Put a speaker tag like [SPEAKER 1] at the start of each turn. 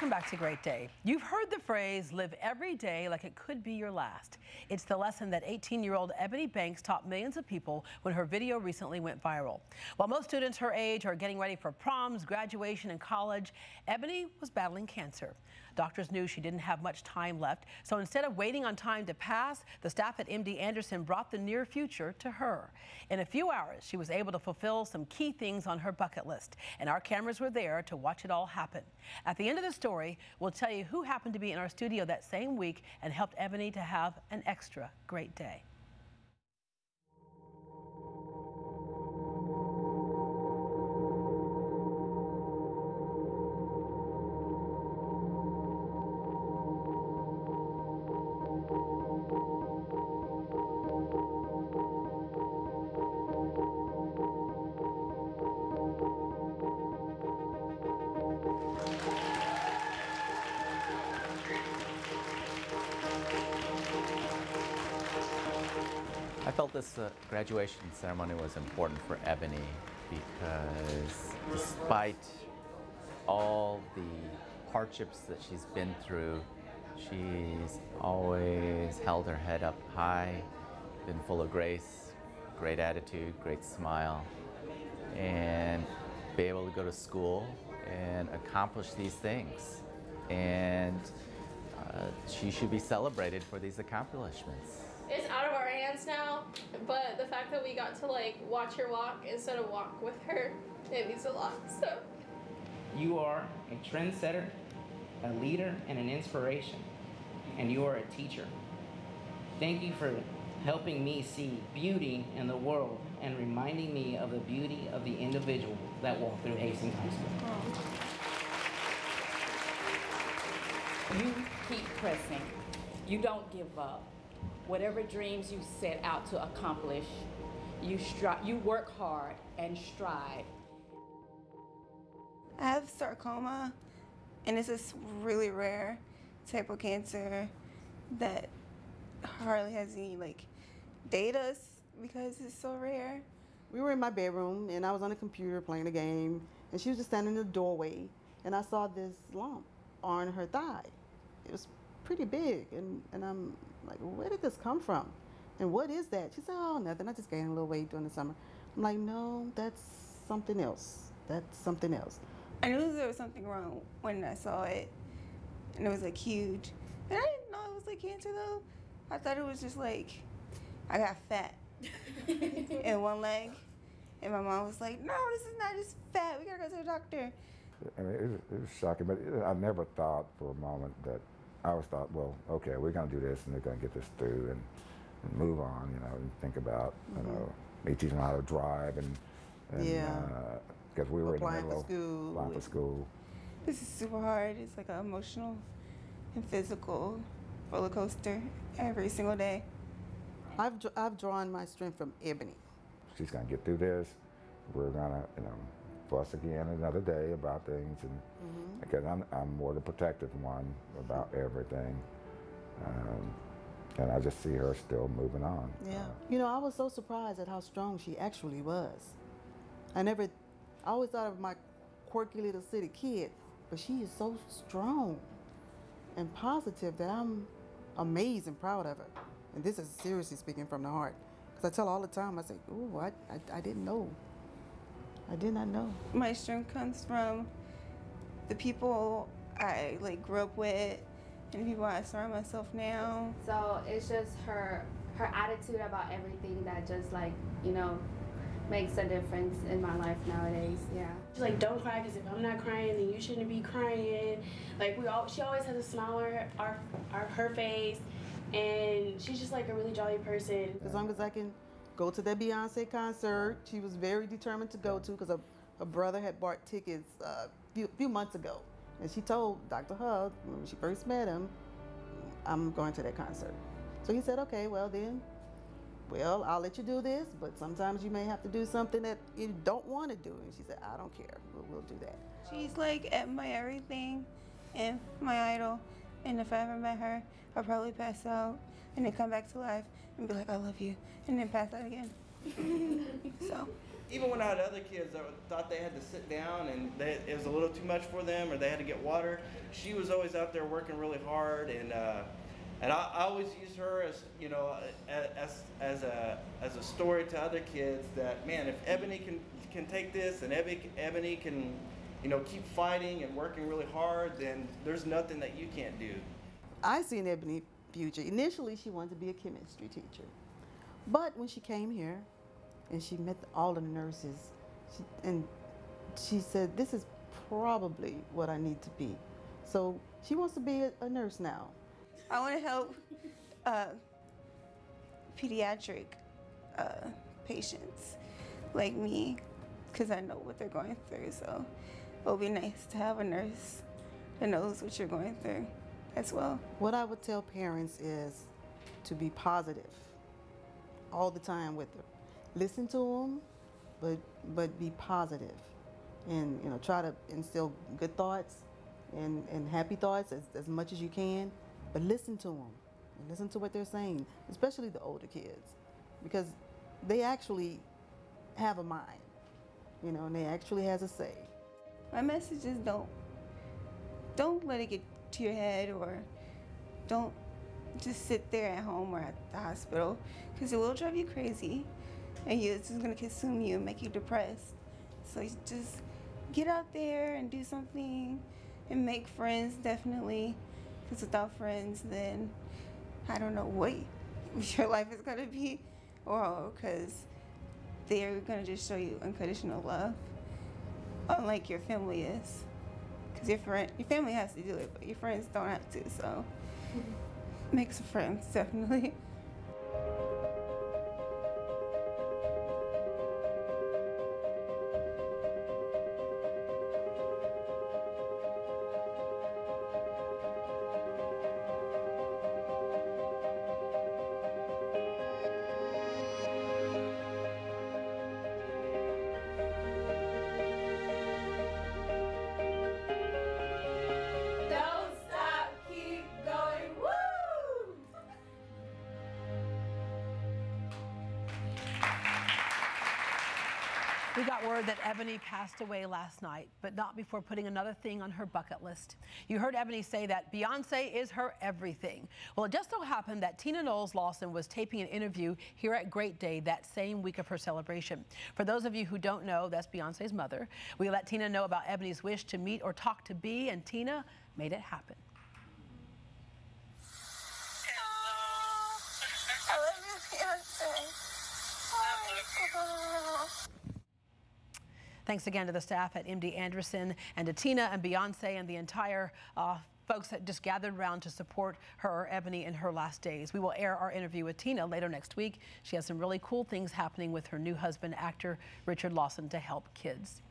[SPEAKER 1] Welcome back to Great Day. You've heard the phrase, live every day like it could be your last. It's the lesson that 18-year-old Ebony Banks taught millions of people when her video recently went viral. While most students her age are getting ready for proms, graduation, and college, Ebony was battling cancer. Doctors knew she didn't have much time left, so instead of waiting on time to pass, the staff at MD Anderson brought the near future to her. In a few hours, she was able to fulfill some key things on her bucket list, and our cameras were there to watch it all happen. At the end of the story, we'll tell you who happened to be in our studio that same week and helped Ebony to have an extra great day.
[SPEAKER 2] I felt this graduation ceremony was important for Ebony because despite all the hardships that she's been through, she's always held her head up high, been full of grace, great attitude, great smile, and be able to go to school and accomplish these things. And she should be celebrated for these accomplishments.
[SPEAKER 3] It's out of our hands now, but the fact that we got to watch her walk instead of walk with her, it means a lot. So
[SPEAKER 4] you are a trendsetter, a leader, and an inspiration, and you are a teacher. Thank you for helping me see beauty in the world and reminding me of the beauty of the individual that walked through Hastings High School.
[SPEAKER 5] You keep pressing. You don't give up. Whatever dreams you set out to accomplish, you work hard and strive.
[SPEAKER 6] I have sarcoma, and it's this really rare type of cancer that hardly has any data because it's so rare.
[SPEAKER 7] We were in my bedroom, and I was on the computer playing a game, and she was just standing in the doorway, and I saw this lump on her thigh. It was pretty big, and I'm like, where did this come from? And what is that? She said, oh, nothing. I just gained a little weight during the summer. I'm like, no, that's something else. That's something else.
[SPEAKER 6] I knew there was something wrong when I saw it, and it was huge. And I didn't know it was cancer though. I thought it was just I got fat in one leg, and my mom was like, no, this is not just fat. We gotta go to the doctor.
[SPEAKER 8] I mean, it was shocking, but I never thought for a moment that I always thought, well, okay, we're going to do this, and we're going to get this through and move on, and think about, me teaching them how to drive, and because we were in the middle of applying for school.
[SPEAKER 6] This is super hard. It's an emotional and physical roller coaster every single day.
[SPEAKER 7] I've drawn my strength from Ebony.
[SPEAKER 8] She's going to get through this. We're going to, fuss again another day about things, and because I'm more the protective one about everything, and I just see her still moving on.
[SPEAKER 7] Yeah, I was so surprised at how strong she actually was. I always thought of my quirky little city kid, but she is so strong and positive that I'm amazed and proud of her. And this is seriously speaking from the heart, because I tell her all the time, I say, ooh, I didn't know. I did not know.
[SPEAKER 6] My strength comes from the people I grew up with and the people I surround myself now.
[SPEAKER 9] So it's just her attitude about everything that just makes a difference in my life nowadays. Yeah.
[SPEAKER 3] She's don't cry, because if I'm not crying, then you shouldn't be crying. She always has a smile on her face, and she's just a really jolly person.
[SPEAKER 7] As long as I can go to that Beyonce concert, she was very determined to go to, because her brother had bought tickets a few months ago. And she told Dr. Hug, when she first met him, I'm going to that concert. So he said, okay, well then, I'll let you do this, but sometimes you may have to do something that you don't want to do. And she said, I don't care, we'll do that.
[SPEAKER 6] She's at my everything and my idol. And if I ever met her, I'll probably pass out and then come back to life and be like, I love you, and then pass out again. So
[SPEAKER 10] Even when I had other kids that thought they had to sit down and it was a little too much for them, or they had to get water, she was always out there working really hard, and I always use her as, you know, as a story to other kids that, man, if Ebony can take this, and Ebony can, you know, keep fighting and working really hard, then there's nothing that you can't do.
[SPEAKER 7] I see in Ebony future. Initially, she wanted to be a chemistry teacher, but when she came here and she met all the nurses, she said, this is probably what I need to be. So she wants to be a nurse now.
[SPEAKER 6] I want to help pediatric patients like me, because I know what they're going through. So it'll be nice to have a nurse that knows what you're going through as well.
[SPEAKER 7] What I would tell parents is to be positive all the time with them. Listen to them, but be positive, and, you know, try to instill good thoughts and happy thoughts as much as you can. But listen to them and listen to what they're saying, especially the older kids, because they actually have a mind, you know, and they actually has a say.
[SPEAKER 6] My message is don't let it get to your head, or don't just sit there at home or at the hospital, because it will drive you crazy and it's just going to consume you and make you depressed. So you just get out there and do something and make friends, definitely, because without friends, then I don't know what your life is going to be, or because they're going to just show you unconditional love, unlike your family is. Because your family has to do it, but your friends don't have to, so make some friends, definitely.
[SPEAKER 1] We got word that Ebony passed away last night, but not before putting another thing on her bucket list. You heard Ebony say that Beyonce is her everything. Well, it just so happened that Tina Knowles Lawson was taping an interview here at Great Day that same week of her celebration. For those of you who don't know, that's Beyonce's mother. We let Tina know about Ebony's wish to meet or talk to B, and Tina made it happen.
[SPEAKER 6] I love you, Beyonce.
[SPEAKER 1] Thanks again to the staff at MD Anderson and to Tina and Beyonce and the entire folks that just gathered around to support her, Ebony, in her last days. We will air our interview with Tina later next week. She has some really cool things happening with her new husband, actor Richard Lawson, to help kids.